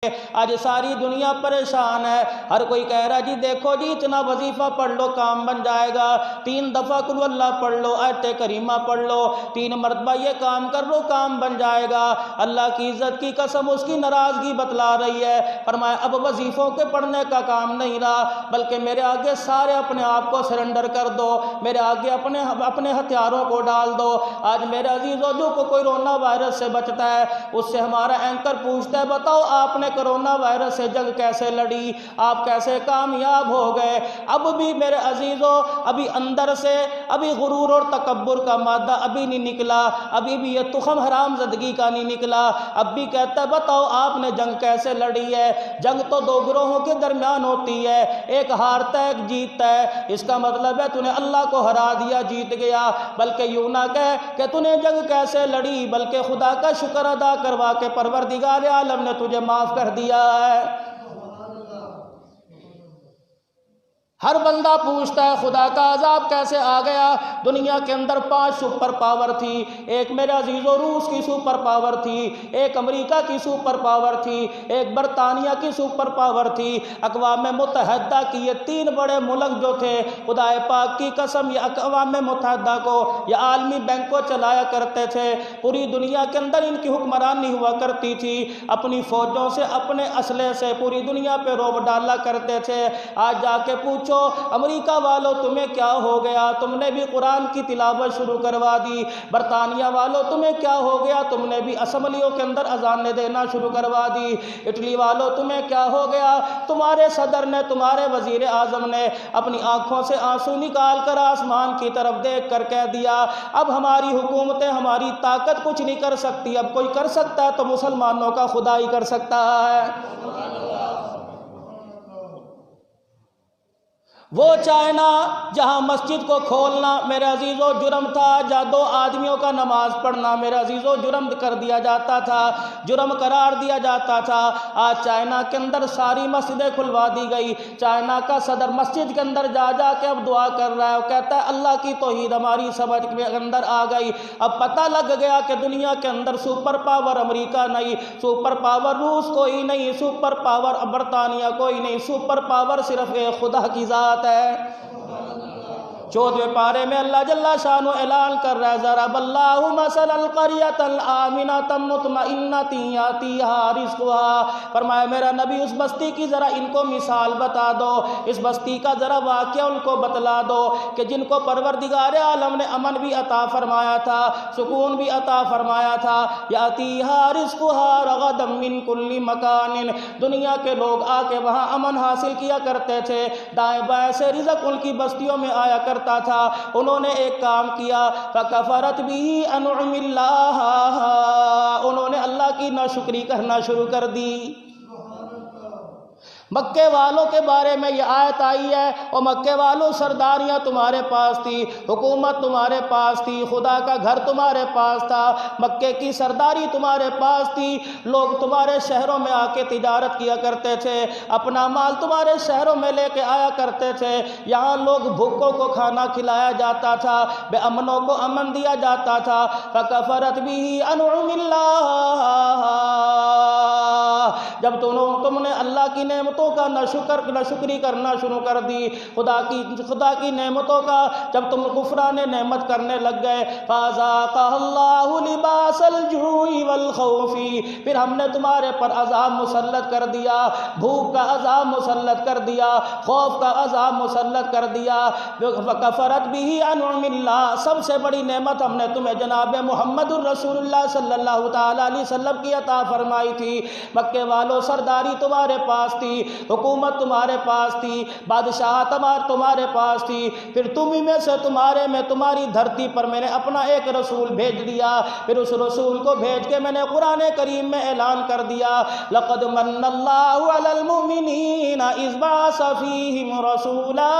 آج ساری دنیا پریشان ہے، ہر کوئی کہہ رہا جی دیکھو جی اتنا وظیفہ پڑھ لو کام بن جائے گا، 3 دفعہ قل اللہ پڑھ لو، آیت کریمہ پڑھ لو، 3 مرتبہ یہ کام کر لو کام بن جائے گا۔ اللہ کی عزت کی قسم اس کی ناراضگی بتلا رہی ہے۔ فرمایا اب وظیفوں کے پڑھنے کا کام نہیں رہا، بلکہ میرے آگے سارے اپنے آپ کو سرنڈر کر دو، میرے آگے اپنے ہتھیاروں کو ڈال دو۔ آج میرے عزیزوں جو کوئی کورونا وائرس سے بچتا ہے اس سے ہمارا اینکر پوچھتا ہے بتاؤ آپ نے کرونا وائرس سے جنگ کیسے لڑی، آپ کیسے کامیاب ہو گئے؟ اب بھی میرے عزیزوں ابھی اندر سے ابھی غرور اور تکبر کا مادہ ابھی نہیں نکلا، ابھی بھی یہ تخم حرام زدگی کا نہیں نکلا، اب بھی کہتا ہے بتاؤ آپ نے جنگ کیسے لڑی ہے؟ جنگ تو 2 گروہوں کے درمیان ہوتی ہے، ایک ہارتا ہے ایک جیتتا ہے، اس کا مطلب ہے تو نے اللہ کو ہرا دیا جیت گیا، بلکہ یوں نہ کہہ کہ تو نے جنگ کیسے لڑی، بلکہ خدا کا شکر ادا کروا کے پروردگار عالم نے تجھے معاف کر دیا ہے۔ ہر بندہ پوچھتا ہے خدا کا عذاب کیسے آ گیا؟ دنیا کے اندر 5 سپر پاور تھی، ایک میرے عزیزو روس کی سپر پاور تھی، ایک امریکہ کی سپر پاور تھی، ایک برطانیہ کی سپر پاور تھی، اقوام متحدہ کی یہ 3 بڑے ملک جو تھے، خدا پاک کی قسم یہ اقوام متحدہ کو یہ عالمی بینک کو چلایا کرتے تھے، پوری دنیا کے اندر ان کی حکمرانی ہوا کرتی تھی، اپنی فوجوں سے اپنے اسلحے سے پوری دنیا پہ روب ڈالا کرتے تھے۔ آج جا کے پوچھو امریکہ والوں تمہیں کیا ہو گیا؟ تم نے بھی قرآن کی تلاوت شروع کروا دی۔ برطانیہ والوں تمہیں کیا ہو گیا؟ تم نے بھی اسمبلیوں کے اندر اذانیں دینا شروع کروا دی۔ اٹلی والوں تمہیں کیا ہو گیا؟ تمہارے صدر نے تمہارے وزیر اعظم نے اپنی آنکھوں سے آنسو نکال کر آسمان کی طرف دیکھ کر کہہ دیا اب ہماری حکومتیں ہماری طاقت کچھ نہیں کر سکتی، اب کوئی کر سکتا ہے تو مسلمانوں کا خدا ہی کر سکتا ہے۔ وہ چائنا جہاں مسجد کو کھولنا میرے عزیزو جرم تھا، جہاں 2 آدمیوں کا نماز پڑھنا میرے عزیزو جرم کر دیا جاتا تھا، جرم قرار دیا جاتا تھا، آج چائنا کے اندر ساری مسجدیں کھلوا دی گئی۔ چائنا کا صدر مسجد کے اندر جا کے اب دعا کر رہا ہے، وہ کہتا ہے اللہ کی توحید ہماری سمجھ کے اندر آ گئی، اب پتہ لگ گیا کہ دنیا کے اندر سپر پاور امریکہ نہیں، سپر پاور روس کوئی نہیں، سپر پاور برطانیہ کوئی نہیں، سپر پاور صرف ایک خدا کی ذات ہے۔ 14ویں پارے میں اللہ جل شانہ اعلان کر رہا ہے ضرب اللہ مثل القریۃ الآمنۃ مطمئنۃ یأتیہا رزقها، فرمایا میرا نبی اس بستی کی ذرا ان کو مثال بتا دو، اس بستی کا ذرا واقعہ ان کو بتلا دو کہ جن کو پروردگار عالم نے امن بھی عطا فرمایا تھا، سکون بھی عطا فرمایا تھا، یأتیہا رزقها رغدا من کل مکان، دنیا کے لوگ آ کے وہاں امن حاصل کیا کرتے تھے، دائیں بائیں سے رزق ان کی بستیوں میں آیا کرتا تھا۔ انہوں نے ایک کام کیا فکفرت بِهِ انعم اللہ، انہوں نے اللہ کی ناشکری کرنا شروع کر دی۔ مکے والوں کے بارے میں یہ آیت آئی ہے اور مکے والوں سرداریاں تمہارے پاس تھی، حکومت تمہارے پاس تھی، خدا کا گھر تمہارے پاس تھا، مکے کی سرداری تمہارے پاس تھی، لوگ تمہارے شہروں میں آ کے تجارت کیا کرتے تھے، اپنا مال تمہارے شہروں میں لے کے آیا کرتے تھے، یہاں لوگ بھوکوں کو کھانا کھلایا جاتا تھا، بے امنوں کو امن دیا جاتا تھا۔ فکفرت بِهِ انعم اللہ، جب تم نے اللہ کی نعمتوں کا ناشکری کرنا شروع کر دی، خدا کی نعمتوں کا جب تم غفران نعمت کرنے لگ گئے، فَأَذَاقَهَا اللَّهُ لِبَاسَ الْجُوعِ وَالْخَوْفِ، پھر ہم نے تمہارے پر عذاب مسلط کر دیا، بھوک کا عذاب مسلط کر دیا، خوف کا عذاب مسلط کر دیا۔ فَكَفَرَتْ بِهِ أَنْعُمِ اللَّهِ، سب سے بڑی نعمت ہم نے تمہیں جناب محمد الرسول اللہ صلی اللہ تعالیٰ علیہ وسلم کی عطا فرمائی تھی۔ مکے والوں سرداری تمہارے پاس تھی، حکومت تمہارے پاس تھی، بادشاہت تمہارے پاس تھی، پھر تم ہی میں سے تمہاری دھرتی پر میں نے اپنا ایک رسول بھیج دیا، پھر اس رسول کو بھیج کے میں نے قرآن کریم میں اعلان کر دیا لَقَدْ مَنَّ اللَّهُ عَلَى الْمُؤْمِنِينَ إِذْ بَعَثَ فِيهِمْ رَسُولًا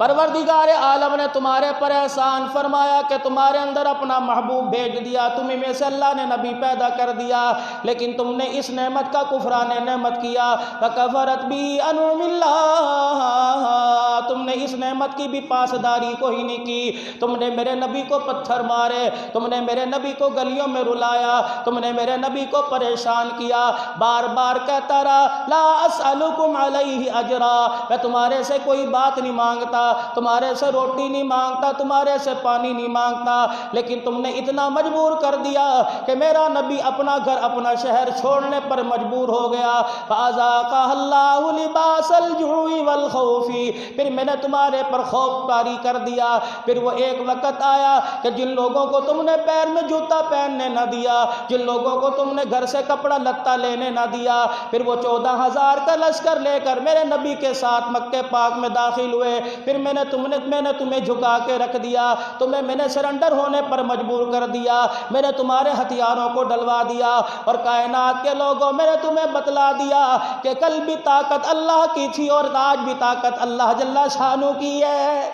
پروردگار عالم نے تمہارے پر احسان فرمایا کہ تمہارے اندر اپنا محبوب بھیج دیا، تمہیں میں سے اللہ نے نبی پیدا کر دیا، لیکن تم نے اس نعمت کا کفران نعمت کیا۔ فَكَفَرَتْ بِهِ أَنْعُمِ اللَّهِ، تم نے اس نعمت کی بھی پاسداری کو ہی نہیں کی، تم نے میرے نبی کو پتھر مارے، تم نے میرے نبی کو گلیوں میں رلایا، تم نے میرے نبی کو پریشان کیا، بار بار کہتا رہا لا اسألکم علیہ اجرا، میں تمہارے سے کوئی بات نہیں مانگتا، تمہارے سے روٹی نہیں مانگتا، تمہارے سے پانی نہیں مانگتا، لیکن تم نے اتنا مجبور کر دیا کہ میرا نبی اپنا گھر اپنا شہر چھوڑنے پر مجبور ہو گیا۔ فَأَذَاقَهَا اللَّهُ لِبَاسَ الْجُوعِ وَالْخَوْفِ، پھر میں نے تمہارے پر خوف طاری کر دیا۔ پھر وہ ایک وقت آیا کہ جن لوگوں کو تم نے پیر میں جوتا پہننے نہ دیا، جن لوگوں کو تم نے گھر سے کپڑا لتا لینے نہ دیا، پھر وہ 14,000 کا لشکر لے کر میرے نبی کے ساتھ مکہ پاک میں داخل ہوئے، پھر میں نے تمہیں جھکا کے رکھ دیا، تمہیں میں نے سرنڈر ہونے پر مجبور کر دیا، میں نے تمہارے ہتھیاروں کو ڈلوا دیا، اور کائنات کے لوگوں میں نے تمہیں بتلا دیا کہ کل بھی طاقت اللہ کی تھی اور آج بھی طاقت اللہ جل شانہ کی ہے۔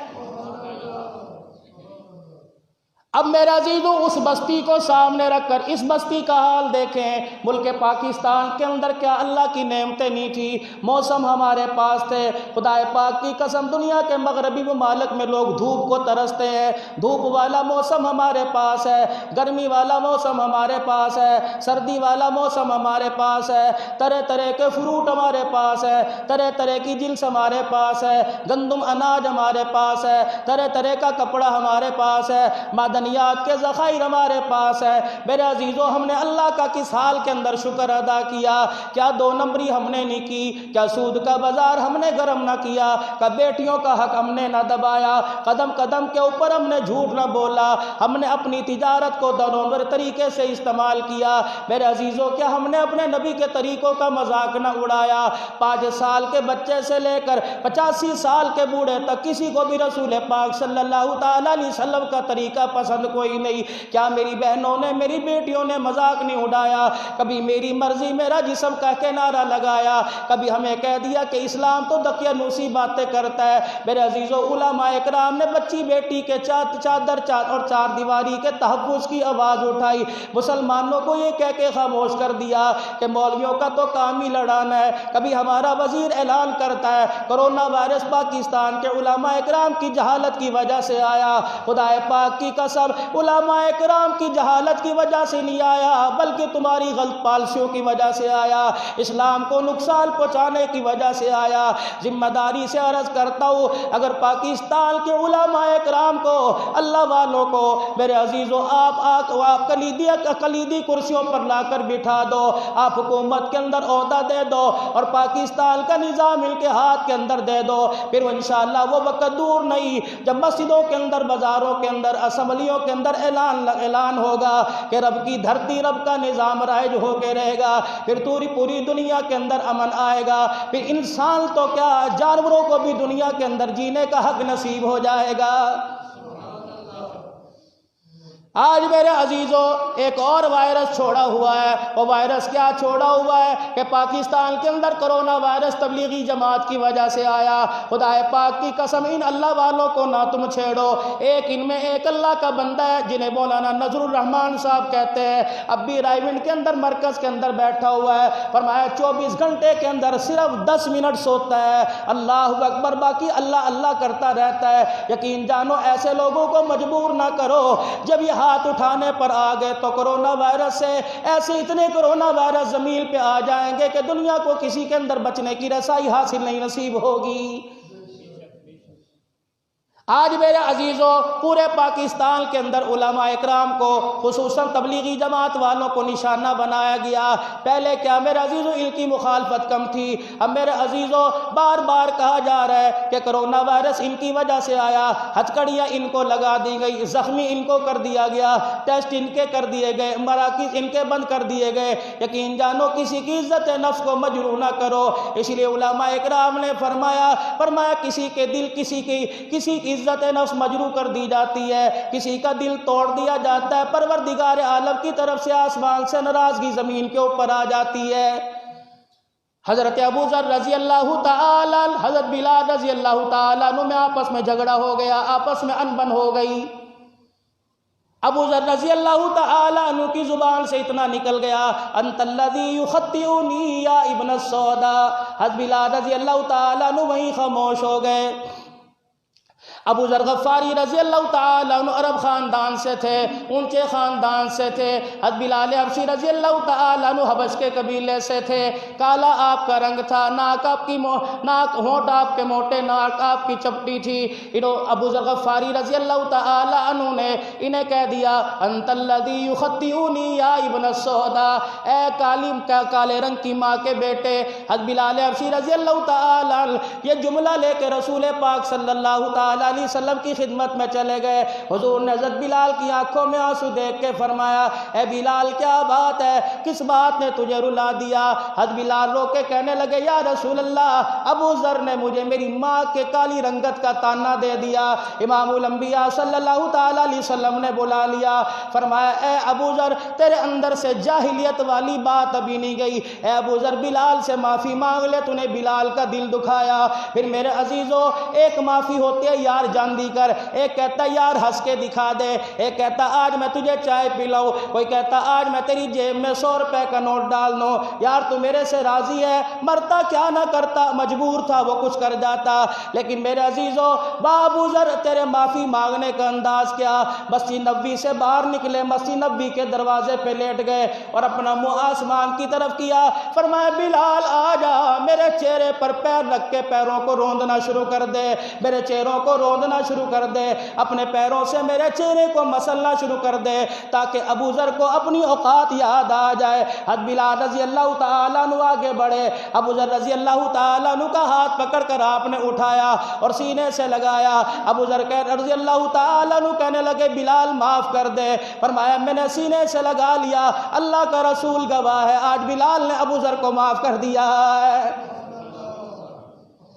اب میرے عزیزو اس بستی کو سامنے رکھ کر اس بستی کا حال دیکھیں، ملک پاکستان کے اندر کیا اللہ کی نعمتیں نہیں تھی، موسم ہمارے پاس تھے، خدا پاک کی قسم دنیا کے مغربی ممالک میں لوگ دھوپ کو ترستے ہیں، دھوپ والا موسم ہمارے پاس ہے، گرمی والا موسم ہمارے پاس ہے، سردی والا موسم ہمارے پاس ہے، طرح طرح کے فروٹ ہمارے پاس ہے، طرح طرح کی جنس ہمارے پاس ہے، گندم اناج ہمارے پاس ہے، طرح طرح کا کپڑا ہمارے پاس ہے، معدنیات کے ذخائر ہمارے پاس ہے۔ میرے عزیزو ہم نے اللہ کا کس حال کے اندر شکر ادا کیا؟ کیا دو نمبری ہم نے نہیں کی؟ کیا سود کا بازار ہم نے گرم نہ کیا؟ کیا بیٹیوں کا حق ہم نے نہ دبایا؟ قدم قدم کے اوپر ہم نے جھوٹ نہ بولا؟ ہم نے اپنی تجارت کو دو نمبر طریقے سے استعمال کیا؟ میرے عزیزو کیا ہم نے اپنے نبی کے طریقوں کا مذاق نہ اڑایا؟ 5 سال کے بچے سے لے کر 85 سال کے بوڑھے تک کسی کو بھی رسول پاک صلی اللہ تعالیٰ علیہ وسلم کا طریقہ پسند کوئی نہیں؟ کیا میری بہنوں نے میری بیٹیوں نے مذاق نہیں اڑایا؟ کبھی میری مرضی میرا جسم کا کے نعرہ لگایا؟ کبھی ہمیں کہہ دیا کہ اسلام تو دقیانوسی باتیں کرتا ہے؟ میرے عزیزو علماء اکرام نے بچی بیٹی کے چادر اور چار دیواری کے تحفظ کی آواز اٹھائی، مسلمانوں کو یہ کہہ کے خاموش کر دیا کہ مولویوں کا تو کام ہی لڑانا ہے۔ کبھی ہمارا وزیر اعلان کرتا ہے کرونا وائرس پاکستان کے علماء اکرام کی جہالت کی وجہ سے آیا، خدا پاک کی قسم علماء اکرام کی جہالت کی وجہ سے نہیں آیا بلکہ تمہاری غلط پالیسیوں کی وجہ سے آیا، اسلام کو نقصان پہنچانے کی وجہ سے آیا۔ ذمہ داری سے عرض کرتا ہوں اگر پاکستان کے علماء اکرام کو، اللہ والوں کو میرے عزیزو آپ کلیدی کرسیوں پر لا کر بٹھا دو، آپ حکومت کے اندر عہدہ دے دو اور پاکستان کا نظام ان کے ہاتھ کے اندر دے دو، پھر انشاءاللہ وہ وقت دور نہیں جب مسجدوں کے اندر، بازاروں کے اندر، اسمبلیوں کے اندر اعلان ہوگا کہ رب کی دھرتی، رب کا نظام رائج ہو کے رہے گا، پھر پوری دنیا کے اندر امن آئے گا، پھر انسان تو کیا جانوروں کو بھی دنیا کے اندر جینے کا حق نصیب ہو جائے گا۔ آج میرے عزیزو ایک اور وائرس چھوڑا ہوا ہے، وہ وائرس کیا چھوڑا ہوا ہے کہ پاکستان کے اندر کرونا وائرس تبلیغی جماعت کی وجہ سے آیا۔ خدا پاک کی قسم ان اللہ والوں کو نہ تم چھیڑو، ایک ان میں ایک اللہ کا بندہ ہے جنہیں مولانا نذر الرحمان صاحب کہتے ہیں، اب بھی رائیونڈ کے اندر مرکز کے اندر بیٹھا ہوا ہے، فرمایا 24 گھنٹے کے اندر صرف 10 منٹ سوتا ہے، اللہ اکبر، باقی اللہ اللہ کرتا رہتا ہے۔ یقین جانو ایسے لوگوں کو مجبور نہ کرو، جب یہ ہاتھ اٹھانے پر آ گئے تو کرونا وائرس سے ایسے اتنے کرونا وائرس زمین پہ آ جائیں گے کہ دنیا کو کسی کے اندر بچنے کی رسائی حاصل نہیں نصیب ہوگی۔ آج میرے عزیزو پورے پاکستان کے اندر علماء اکرام کو، خصوصاً تبلیغی جماعت والوں کو نشانہ بنایا گیا۔ پہلے کیا میرے عزیزو ان کی مخالفت کم تھی، اب میرے عزیزو بار بار کہا جا رہا ہے کہ کرونا وائرس ان کی وجہ سے آیا، ہتھکڑیاں ان کو لگا دی گئی، زخمی ان کو کر دیا گیا، ٹیسٹ ان کے کر دیے گئے، مراکز ان کے بند کر دیے گئے۔ یقین جانو کسی کی عزت نفس کو مجروح نہ کرو، اس لیے علماء اکرام نے فرمایا کسی کے دل، کسی کی عزت نفس مجروح کر دی جاتی ہے، کسی کا دل توڑ دیا جاتا ہے، پروردگار عالم کی طرف سے آسمان سے ناراضگی زمین کے اوپر آ جاتی ہے۔ حضرت ابو ذر رضی اللہ تعالی حضرت بلال رضی اللہ تعالیٰ عنہ میں آپس میں جھگڑا ہو گیا، آپس میں انبن ہو گئی۔ ابو ذر رضی اللہ تعالیٰ عنہ کی زبان سے اتنا نکل گیا، انت الذی یخطئنی یا ابن السودا۔ حضرت بلال رضی اللہ تعالیٰ عنہ وہیں خاموش ہو گئے۔ ابو ذر غفاری رضی اللہ تعالیٰ عنہ عرب خاندان سے تھے، اونچے خاندان سے تھے۔ حضرت بلال حبشی رضی اللہ تعالیٰ عنہ حبش کے قبیلے سے تھے، کالا آپ کا رنگ تھا، ناک آپ کی ہونٹ آپ کے موٹے، ناک آپ کی چپٹی تھی۔ ابو ذر غفاری رضی اللہ تعالیٰ عنہ نے انہیں کہہ دیا، انت الذی یخطئنی یا ابن السودا، اے کالے رنگ کی ماں کے بیٹے۔ حضرت بلال حبشی رضی اللہ تعالیٰ عنہ یہ جملہ لے کے رسول پاک صلی اللہ تعالیٰ علیہ وسلم کی خدمت میں چلے گئے۔ حضور نے حضرت بلال کی آنکھوں میں آنسو دیکھ کے فرمایا، اے بلال کیا بات ہے، کس بات نے تجھے رلا دیا؟ حضرت بلال رو کے کہنے لگے، یا رسول اللہ، ابو ذر نے مجھے میری ماں کے کالی رنگت کا تانا دے دیا۔ امام الانبیاء صلی اللہ تعالیٰ علیہ وسلم نے بلا لیا، فرمایا، اے ابو ذر، تیرے اندر سے جاہلیت والی بات ابھی نہیں گئی، اے ابو ذر بلال سے معافی مانگ لے، تو نے بلال کا دل دکھایا۔ پھر میرے عزیزو، ایک معافی ہوتی ہے یار جان دی کر، ایک کہتا یار ہنس کے دکھا دے، ایک کہتا آج میں تجھے چائے پلاؤں، کوئی کہتا آج میں تیری جیب میں 100 روپے کا نوٹ ڈال دوں، یار تو میرے سے راضی ہے، مرتا کیا نہ کرتا، مجبور تھا وہ کچھ کر جاتا۔ لیکن میرے عزیزو، ابو ذر تیرے معافی مانگنے کا انداز کیا، مسجد نبوی سے باہر نکلے، مسجد نبوی کے دروازے پہ لیٹ گئے اور اپنا منہ آسمان کی طرف کیا، فرمایا بلال آ جا، میرے چہرے پر پیر رکھ کے پیروں کو روندنا شروع کر دے، میرے چہروں کو روندنا شروع کر دے، اپنے پیروں سے میرے چہرے کو مسلنا شروع کر دے، تاکہ ابو ذر کو اپنی اوقات یاد آ جائے۔ حضرت بلال رضی اللہ تعالیٰ عنہ آگے بڑھے، ابو ذر رضی اللہ تعالیٰ عنہ کا ہاتھ پکڑ کر آپ نے اٹھایا اور سینے سے لگایا۔ ابو ذر رضی اللہ تعالیٰ عنہ کہنے لگے، بلال معاف کر دے۔ فرمایا، میں نے سینے سے لگا لیا، اللہ کا رسول گواہ ہے، آج بلال نے ابو ذر کو معاف کر دیا ہے۔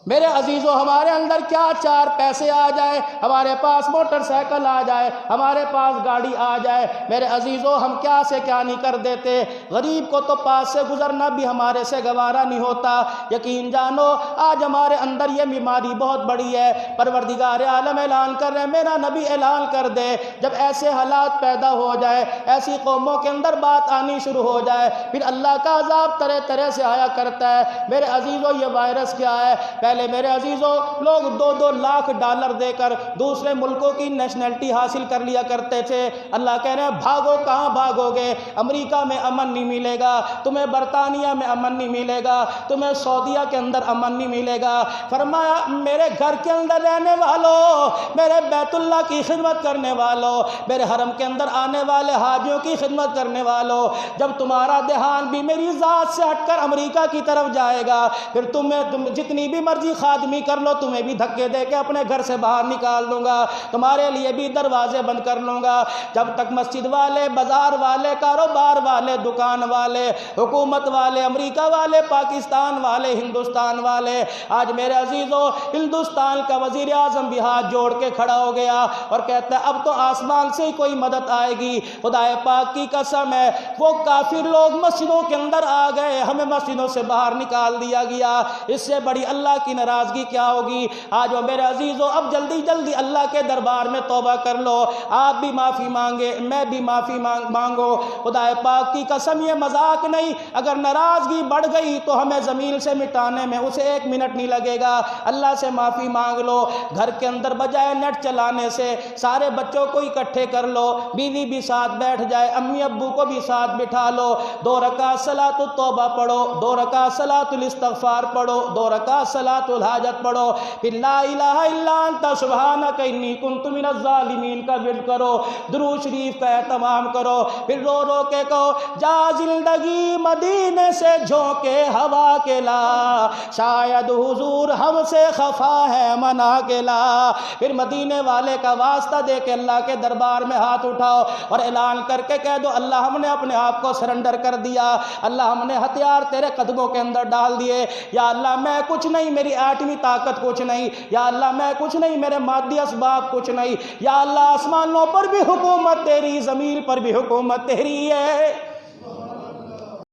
میرے عزیزو، ہمارے اندر کیا چار پیسے آ جائے، ہمارے پاس موٹر سائیکل آ جائے، ہمارے پاس گاڑی آ جائے، میرے عزیزو ہم کیا سے کیا نہیں کر دیتے۔ غریب کو تو پاس سے گزرنا بھی ہمارے سے گوارا نہیں ہوتا۔ یقین جانو، آج ہمارے اندر یہ بیماری بہت بڑی ہے۔ پروردگار عالم اعلان کر رہے ہیں، میرا نبی اعلان کر دے، جب ایسے حالات پیدا ہو جائے، ایسی قوموں کے اندر بات آنی شروع ہو جائے، پھر اللہ کا عذاب طرح طرح سے آیا کرتا ہے۔ میرے عزیزو، یہ وائرس کیا ہے؟ میرے عزیزو، لوگ 2-2 لاکھ ڈالر دے کر دوسرے ملکوں کی نیشنلٹی حاصل کر لیا کرتے تھے۔ اللہ کہہ رہے ہیں، بھاگو، کہاں بھاگو گے؟ امریکہ میں امن نہیں ملے گا تمہیں، برطانیہ میں امن نہیں ملے گا تمہیں، سعودیہ کے اندر امن نہیں ملے گا۔ فرمایا، میرے گھر کے اندر رہنے والوں، میرے بیت اللہ کی خدمت کرنے والوں، میرے حرم کے اندر آنے والے حاجیوں کی خدمت کرنے والوں، جب تمہارا دھیان بھی میری ذات سے ہٹ کر امریکہ کی طرف جائے گا، پھر تم جتنی بھی مرضی خادمی کر لو، تمہیں بھی دھکے دے کے اپنے گھر سے باہر نکال دوں گا، تمہارے لیے بھی دروازے بند کر لوں گا۔ جب تک مسجد والے، بازار والے، کاروبار والے، دکان والے، حکومت والے، امریکہ والے، پاکستان والے، ہندوستان والے، آج میرے عزیزو، ہندوستان کا وزیر اعظم بھی ہاتھ جوڑ کے کھڑا ہو گیا اور کہتا ہے، اب تو آسمان سے ہی کوئی مدد آئے گی۔ خدا پاک کی قسم ہے، وہ کافر لوگ مسجدوں کے اندر آ گئے، ہمیں مسجدوں سے باہر نکال دیا گیا، اس سے بڑی اللہ کی ناراضگی کیا ہوگی؟ آج وہ میرے عزیزو، اب جلدی جلدی اللہ کے دربار میں توبہ کر لو، آپ بھی معافی مانگے، میں بھی معافی مانگو۔ خدا پاک کی قسم، یہ مذاق نہیں، اگر ناراضگی بڑھ گئی تو ہمیں زمین سے مٹانے میں اسے 1 منٹ نہیں لگے گا۔ اللہ سے معافی مانگ لو، گھر کے اندر بجائے نیٹ چلانے سے سارے بچوں کو اکٹھے کر لو، بیوی بھی ساتھ بیٹھ جائے، امی ابو کو بھی ساتھ بٹھا لو، 2 رکعت صلاۃ التوبہ پڑھو، 2 رکعت صلاۃ الاستغفار پڑھو، 2 رکعت صلاۃ الحاجت پڑھو، پھر لا الہ الا انت سبحانک انی کنت من الظالمین کا ورد کرو، درود شریف کا اہتمام کرو، پھر رو رو کے کہو، جا زندگی مدینے سے جھونکے ہوا کے لا، شاید حضور ہم سے خفا ہے منا کے لا۔ پھر مدینے والے کا واسطہ دے کے اللہ کے دربار میں ہاتھ اٹھاؤ اور اعلان کر کے کہہ دو، اللہ ہم نے اپنے آپ کو سرنڈر کر دیا، اللہ ہم نے ہتھیار تیرے قدموں کے اندر ڈال دیے، یا اللہ میں کچھ نہیں، میری ایٹمی طاقت کچھ نہیں، یا اللہ میں کچھ نہیں، میرے مادی اسباب کچھ نہیں، یا اللہ آسمانوں پر بھی حکومت تیری، زمین پر بھی حکومت تیری ہے۔